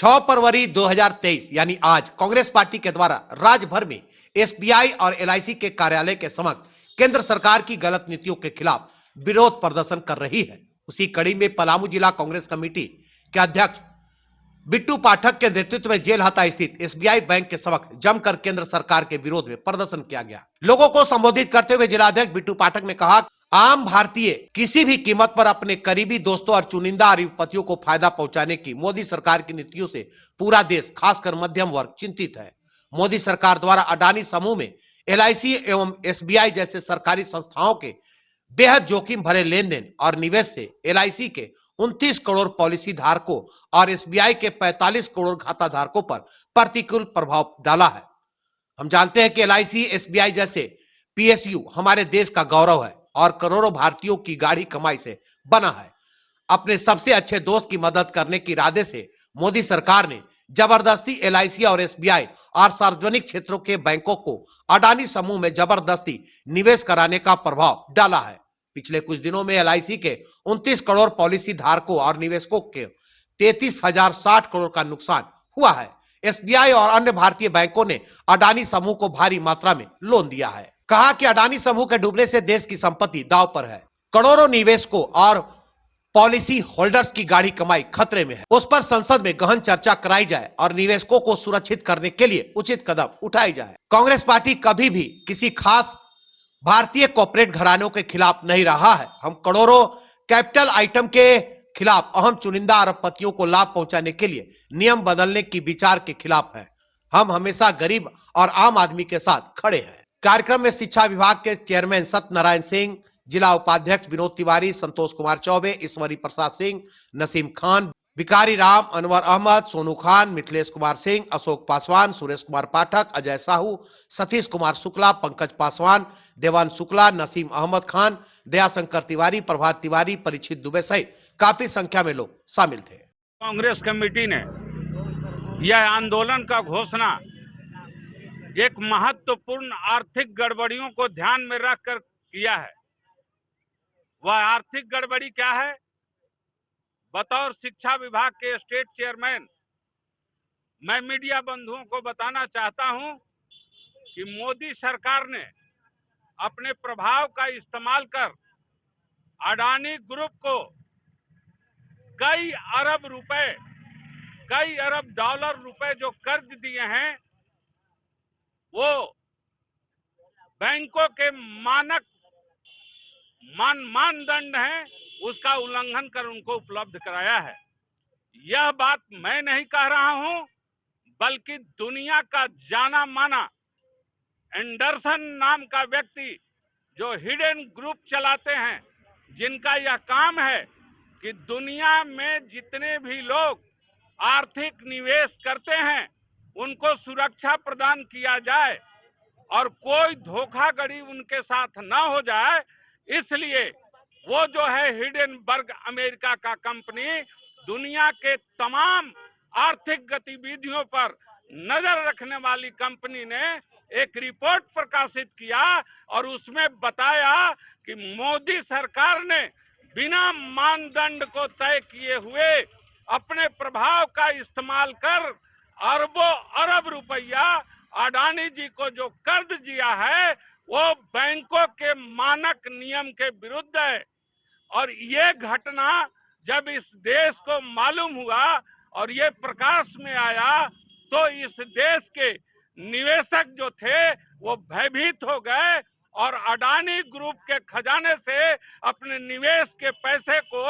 6 फरवरी 2023 यानी आज कांग्रेस पार्टी के द्वारा राज्य भर में एसबीआई और एलआईसी के कार्यालय के समक्ष केंद्र सरकार की गलत नीतियों के खिलाफ विरोध प्रदर्शन कर रही है। उसी कड़ी में पलामू जिला कांग्रेस कमेटी के अध्यक्ष बिट्टू पाठक के नेतृत्व में जेलहता स्थित एसबीआई बैंक के समक्ष जमकर केंद्र सरकार के विरोध में प्रदर्शन किया गया। लोगों को संबोधित करते हुए जिलाध्यक्ष बिट्टू पाठक ने कहा, आम भारतीय किसी भी कीमत पर अपने करीबी दोस्तों और चुनिंदा अरबपतियों को फायदा पहुंचाने की मोदी सरकार की नीतियों से पूरा देश, खासकर मध्यम वर्ग, चिंतित है। मोदी सरकार द्वारा अडानी समूह में एलआईसी एवं एसबीआई जैसे सरकारी संस्थाओं के बेहद जोखिम भरे लेन देन और निवेश से एलआईसी के 29 करोड़ पॉलिसी धारकों और एसबीआई के 45 करोड़ खाता धारकों पर प्रतिकूल प्रभाव डाला है। हम जानते हैं कि एलआईसी, एसबीआई जैसे पीएसयू हमारे देश का गौरव है और करोड़ों भारतीयों की गाढ़ी कमाई से बना है। अपने सबसे अच्छे दोस्त की मदद करने के इरादे से मोदी सरकार ने जबरदस्ती एलआईसी और एसबीआई और सार्वजनिक क्षेत्रों के बैंकों को अडानी समूह में जबरदस्ती निवेश कराने का प्रभाव डाला है। पिछले कुछ दिनों में एलआईसी के 29 करोड़ पॉलिसी धारकों और निवेशकों के 33,060 करोड़ का नुकसान हुआ है। एसबीआई और अन्य भारतीय बैंकों ने अडानी समूह को भारी मात्रा में लोन दिया है। कहा कि अडानी समूह के डूबने से देश की संपत्ति दांव पर है, करोड़ों निवेशकों और पॉलिसी होल्डर्स की गाढ़ी कमाई खतरे में है। उस पर संसद में गहन चर्चा कराई जाए और निवेशकों को सुरक्षित करने के लिए उचित कदम उठाए जाए। कांग्रेस पार्टी कभी भी किसी खास भारतीय कॉर्पोरेट घरानों के खिलाफ नहीं रहा है। हम करोड़ों कैपिटल आइटम के खिलाफ अहम चुनिंदा अरबपतियों को लाभ पहुंचाने के लिए नियम बदलने की विचार के खिलाफ है। हम हमेशा गरीब और आम आदमी के साथ खड़े हैं। कार्यक्रम में शिक्षा विभाग के चेयरमैन सत्यनारायण सिंह, जिला उपाध्यक्ष विनोद तिवारी, संतोष कुमार चौबे, ईश्वरी प्रसाद सिंह, नसीम खान, भिकारी राम, अनवर अहमद, सोनू खान, मिथिलेश कुमार सिंह, अशोक पासवान, सुरेश कुमार पाठक, अजय साहू, सतीश कुमार शुक्ला, पंकज पासवान, देवान शुक्ला, नसीम अहमद खान, दयाशंकर तिवारी, प्रभात तिवारी, परीक्षित दुबे सहित काफी संख्या में लोग शामिल थे। कांग्रेस कमेटी ने यह आंदोलन का घोषणा एक महत्वपूर्ण आर्थिक गड़बड़ियों को ध्यान में रखकर किया है। वह आर्थिक गड़बड़ी क्या है? बतौर शिक्षा विभाग के स्टेट चेयरमैन मैं मीडिया बंधुओं को बताना चाहता हूं कि मोदी सरकार ने अपने प्रभाव का इस्तेमाल कर अडानी ग्रुप को कई अरब रुपए, कई अरब डॉलर रुपए जो कर्ज दिए हैं, वो बैंकों के मानदंड हैं, उसका उल्लंघन कर उनको उपलब्ध कराया है। यह बात मैं नहीं कह रहा हूं, बल्कि दुनिया का जाना माना एंडरसन नाम का व्यक्ति जो हिडन ग्रुप चलाते हैं, जिनका यह काम है कि दुनिया में जितने भी लोग आर्थिक निवेश करते हैं उनको सुरक्षा प्रदान किया जाए और कोई धोखाधड़ी उनके साथ ना हो जाए, इसलिए वो जो है हिडेनबर्ग अमेरिका का कंपनी दुनिया के तमाम आर्थिक गतिविधियों पर नजर रखने वाली कंपनी ने एक रिपोर्ट प्रकाशित किया और उसमें बताया कि मोदी सरकार ने बिना मानदंड को तय किए हुए अपने प्रभाव का इस्तेमाल कर अरबों अरब रुपया अडानी जी को जो कर्ज दिया है वो बैंकों के मानक नियम के विरुद्ध है। और ये घटना जब इस देश को मालूम हुआ और ये प्रकाश में आया तो इस देश के निवेशक जो थे वो भयभीत हो गए और अडानी ग्रुप के खजाने से अपने निवेश के पैसे को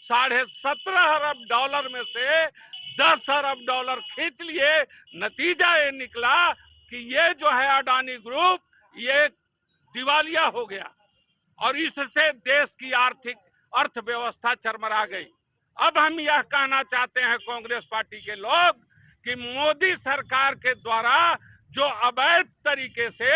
17.5 अरब डॉलर में से 10 अरब डॉलर खींच लिए। नतीजा ये निकला कि ये जो है अडानी ग्रुप ये दिवालिया हो गया और इससे देश की आर्थिक अर्थव्यवस्था चरमरा गई। अब हम यह कहना चाहते हैं कांग्रेस पार्टी के लोग कि मोदी सरकार के द्वारा जो अवैध तरीके से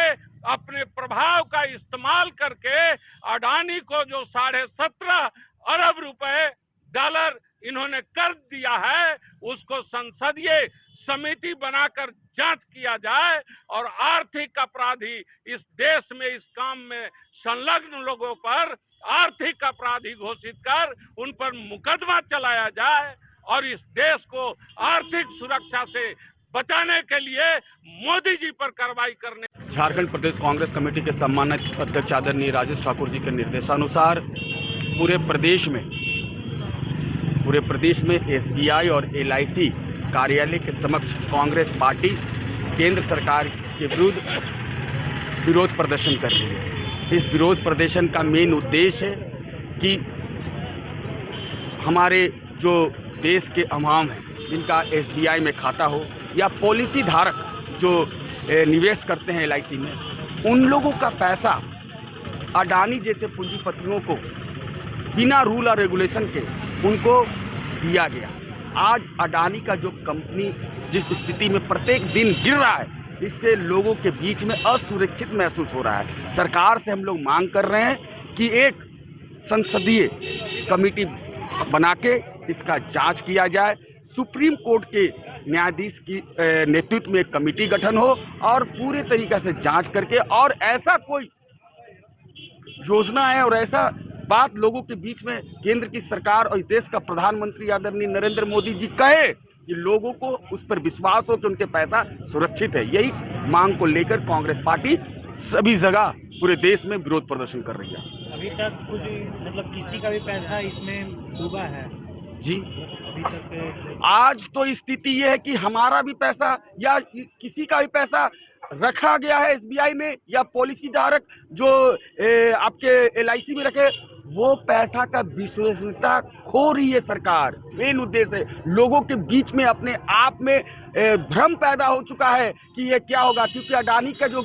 अपने प्रभाव का इस्तेमाल करके अडानी को जो 17.5 अरब रुपए डॉलर इन्होंने कर्ज दिया है, उसको संसदीय समिति बनाकर जांच किया जाए और आर्थिक अपराधी इस देश में इस काम में संलग्न लोगों पर आर्थिक अपराधी घोषित कर उन पर मुकदमा चलाया जाए और इस देश को आर्थिक सुरक्षा से बचाने के लिए मोदी जी पर कार्रवाई करने। झारखंड प्रदेश कांग्रेस कमेटी के सम्मानित अध्यक्ष आदरणीय राजेश ठाकुर जी के निर्देशानुसार पूरे प्रदेश में एसबीआई और एलआईसी कार्यालय के समक्ष कांग्रेस पार्टी केंद्र सरकार के विरुद्ध विरोध प्रदर्शन कर रही है। इस विरोध प्रदर्शन का मेन उद्देश्य है कि हमारे जो देश के अवाम हैं जिनका एसबीआई में खाता हो या पॉलिसी धारक जो निवेश करते हैं एलआईसी में, उन लोगों का पैसा अडानी जैसे पूंजीपतियों को बिना रूल और रेगुलेशन के उनको दिया गया। आज अडानी का जो कंपनी जिस स्थिति में प्रत्येक दिन गिर रहा है, इससे लोगों के बीच में असुरक्षित महसूस हो रहा है। सरकार से हम लोग मांग कर रहे हैं कि एक संसदीय कमेटी बना के इसका जांच किया जाए। सुप्रीम कोर्ट के न्यायाधीश की नेतृत्व में एक कमेटी गठन हो और पूरे तरीके से जांच करके, और ऐसा कोई योजना है और ऐसा बात लोगों के बीच में केंद्र की सरकार और देश का प्रधानमंत्री आदरणीय नरेंद्र मोदी जी कहे कि लोगों को उस पर विश्वास हो कि उनके पैसा सुरक्षित है। यही मांग को लेकर कांग्रेस पार्टी सभी जगह पूरे देश में विरोध प्रदर्शन कर रही है। अभी तक कुछ किसी का भी पैसा इसमें डूबा है जी, अभी तक? आज तो स्थिति ये है कि हमारा भी पैसा या किसी का भी पैसा रखा गया है एसबीआई में या पॉलिसी धारक जो आपके एलआईसी में रखे, वो पैसा का विश्वसनीयता खो रही है सरकार। मेन उद्देश्य है लोगों के बीच में अपने आप में भ्रम पैदा हो चुका है कि ये क्या होगा, क्योंकि अडानी का जो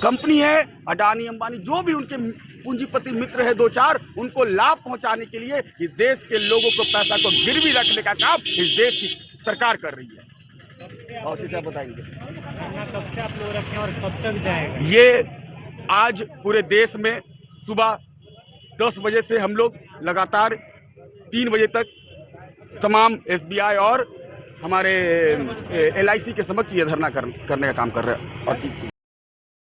कंपनी है, अडानी अंबानी जो भी उनके पूंजीपति मित्र है दो चार, उनको लाभ पहुंचाने के लिए इस देश के लोगों को पैसा को गिरवी रखने का काम इस देश की सरकार कर रही है। और क्या बताएंगे कब से आप लोग रखें और कब तक जाएगा? ये आज पूरे देश में सुबह 10 बजे से हम लोग लगातार 3 बजे तक तमाम एसबीआई और हमारे एलआईसी के समक्ष ये धरना करने का काम कर रहे हैं। और